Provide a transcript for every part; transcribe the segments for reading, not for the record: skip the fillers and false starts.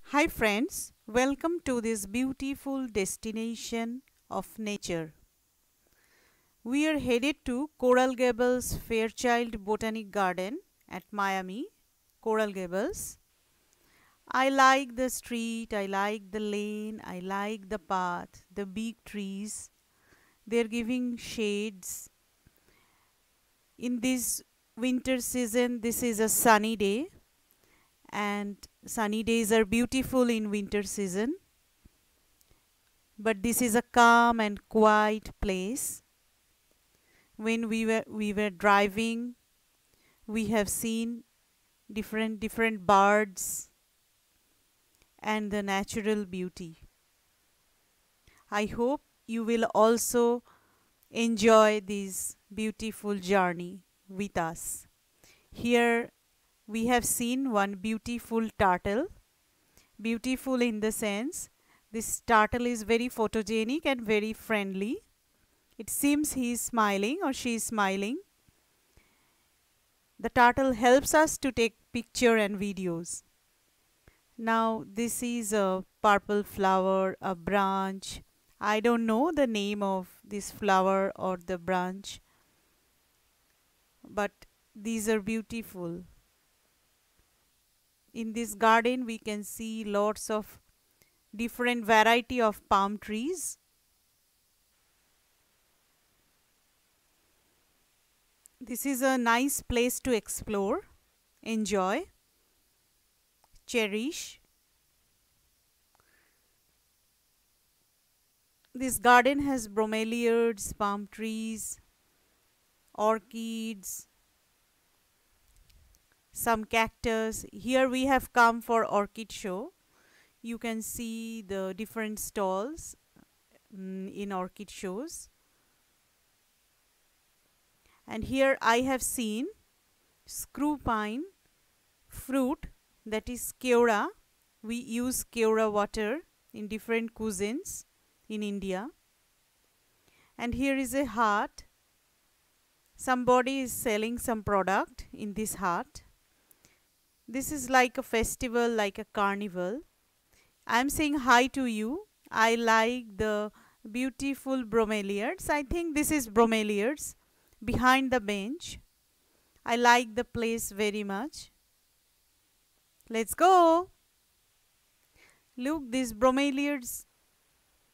Hi friends, welcome to this beautiful destination of nature. We are headed to Coral Gables Fairchild Botanic Garden at Miami, Coral Gables. I like the street, I like the lane, I like the path, the big trees. They're giving shades. In this winter season, this is a sunny day, and sunny days are beautiful in winter season. But this is a calm and quiet place. When we were driving, we have seen different birds and the natural beauty. I hope you will also enjoy this beautiful journey with us. Here we have seen one beautiful turtle. Beautiful in the sense this turtle is very photogenic and very friendly. It seems he is smiling or she is smiling. The turtle helps us to take picture and videos. Now this is a purple flower, a branch. I don't know the name of this flower or the branch, but these are beautiful. In this garden we can see lots of different variety of palm trees. This is a nice place to explore, enjoy, cherish. This garden has bromeliads, palm trees, orchids, some cactus. Here we have come for orchid show. You can see the different stalls in orchid shows. And here I have seen screw pine fruit, that is keora. We use keora water in different cuisines in India. And here is a hut. Somebody is selling some product in this hut. This is like a festival, like a carnival. I am saying hi to you. I like the beautiful bromeliads. I think this is bromeliads behind the bench. I like the place very much. Let's go. Look, these bromeliads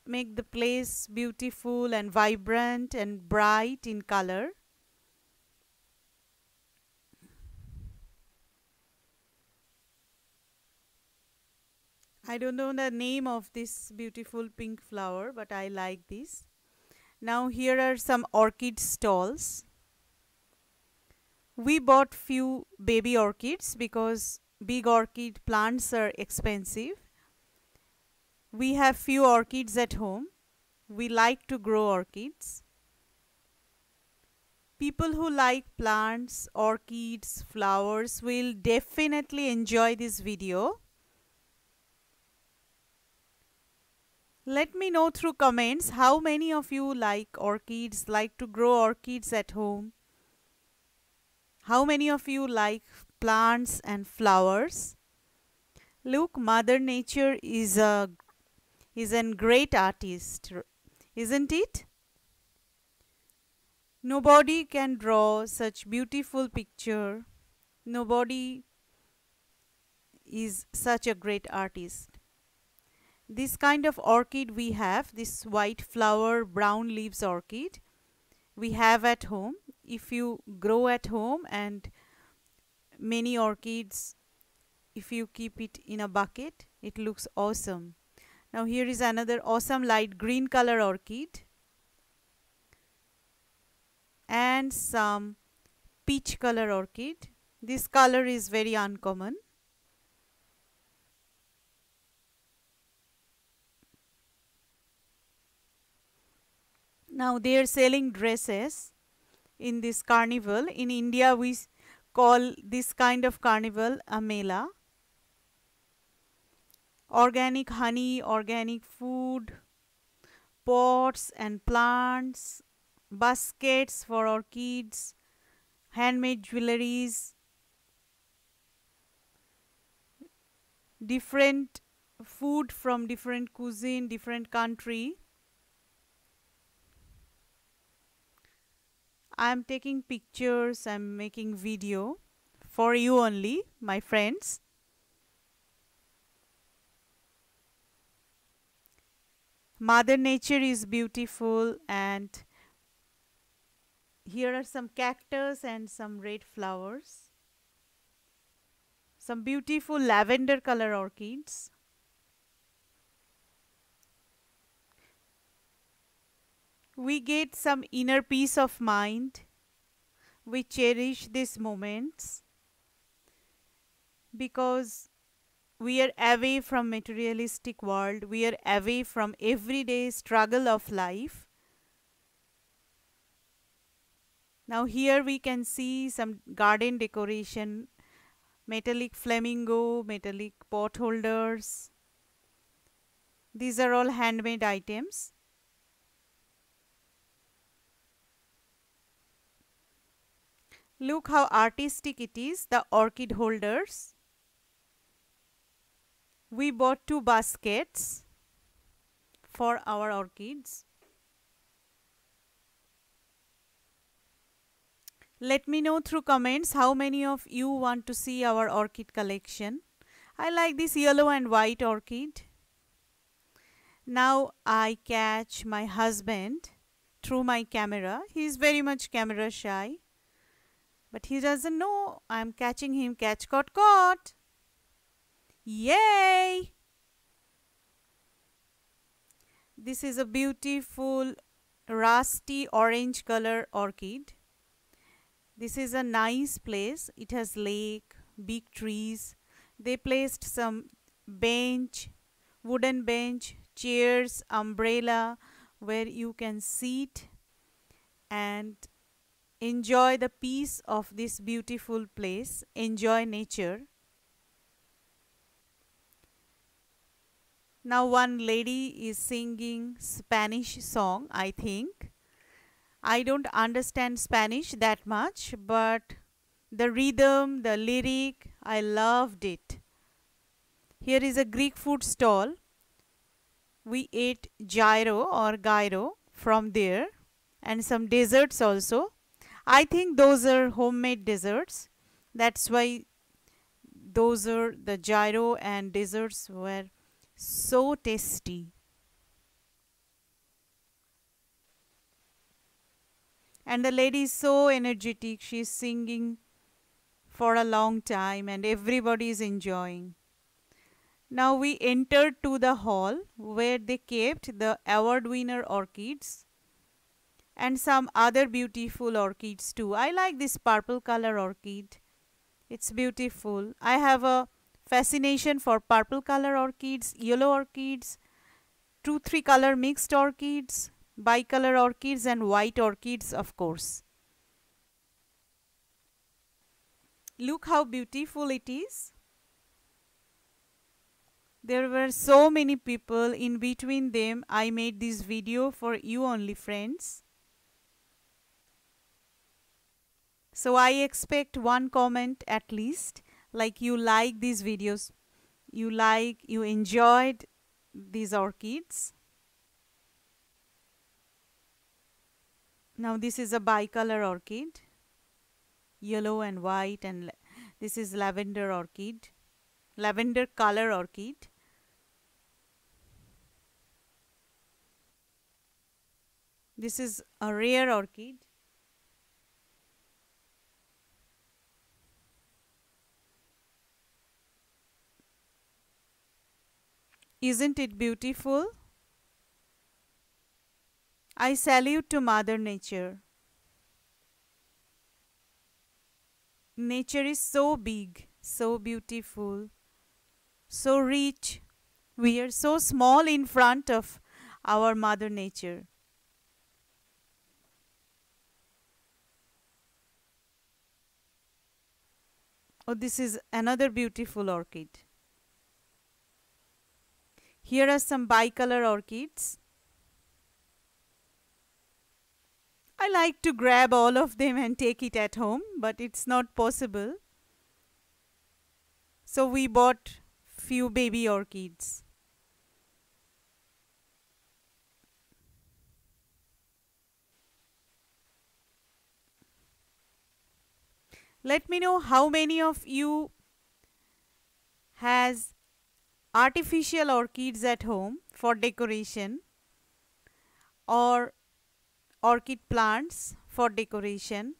make the place beautiful and vibrant and bright in color. I don't know the name of this beautiful pink flower, but I like this. Now here are some orchid stalls. We bought few baby orchids because big orchid plants are expensive. We have few orchids at home. We like to grow orchids. People who like plants, orchids, flowers will definitely enjoy this video. Let me know through comments how many of you like orchids, like to grow orchids at home. How many of you like plants and flowers? Look, Mother Nature is a great artist, isn't it? Nobody can draw such beautiful picture. Nobody is such a great artist. This kind of orchid we have, this white flower, brown leaves orchid, we have at home. If you grow at home and many orchids, if you keep it in a bucket, it looks awesome. Now here is another awesome light green color orchid and some peach color orchid. This color is very uncommon. Now they are selling dresses in this carnival. In India we call this kind of carnival a mela. Organic honey, organic food, pots and plants, baskets for orchids, handmade jewelries, different food from different cuisine, different country. I'm taking pictures, I'm making video for you only, my friends. Mother Nature is beautiful, and here are some cactus and some red flowers. Some beautiful lavender color orchids. We get some inner peace of mind. We cherish these moments because we are away from materialistic world. We are away from everyday struggle of life. Now here we can see some garden decoration, metallic flamingo, metallic pot holders. These are all handmade items. Look how artistic it is, the orchid holders. We bought 2 baskets for our orchids. Let me know through comments how many of you want to see our orchid collection. I like this yellow and white orchid. Now I catch my husband through my camera. He is very much camera shy, but he doesn't know I'm catching him. Catch, caught, caught. Yay! This is a beautiful rusty orange color orchid. This is a nice place. It has lake, big trees. They placed some bench, wooden bench, chairs, umbrella where you can sit and enjoy the peace of this beautiful place. Enjoy nature. Now one lady is singing Spanish song, I think. I don't understand Spanish that much, but the rhythm, the lyric, I loved it. Here is a Greek food stall. We ate gyro from there, and some desserts also. I think those are homemade desserts. That's why those are the gyro and desserts were so tasty. And the lady is so energetic. She's singing for a long time and everybody is enjoying. Now we entered to the hall where they kept the award winner orchids and some other beautiful orchids too. I like this purple color orchid. It's beautiful. I have a fascination for purple color orchids, yellow orchids, 2-3 color mixed orchids, bicolor orchids and white orchids, of course. Look how beautiful it is. There were so many people. In between them, I made this video for you only, friends. So I expect one comment at least, like you like these videos, you enjoyed these orchids. Now this is a bicolor orchid, yellow and white, and this is lavender orchid, lavender color orchid. This is a rare orchid. Isn't it beautiful? I salute to Mother Nature. Nature is so big, so beautiful, so rich. We are so small in front of our Mother Nature. Oh, this is another beautiful orchid. Here are some bicolor orchids. I like to grab all of them and take it at home, but it's not possible. So we bought few baby orchids. Let me know how many of you has artificial orchids at home for decoration or orchid plants for decoration.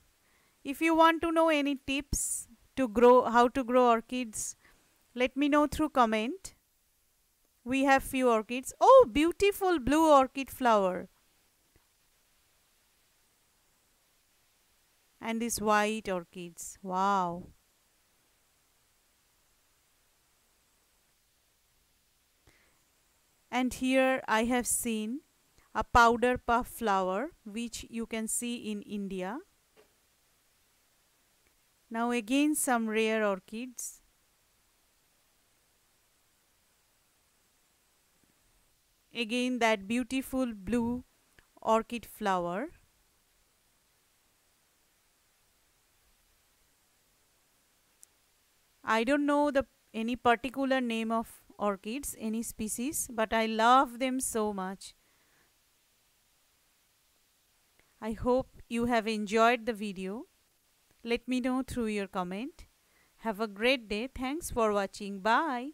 If you want to know any tips to grow, how to grow orchids, let me know through comment. We have few orchids. Oh, beautiful blue orchid flower. And these white orchids. Wow. And here I have seen a powder puff flower which you can see in India. Now again some rare orchids. Again that beautiful blue orchid flower. I don't know any particular name of orchids, any species, but I love them so much. I hope you have enjoyed the video. Let me know through your comment. Have a great day. Thanks for watching. Bye.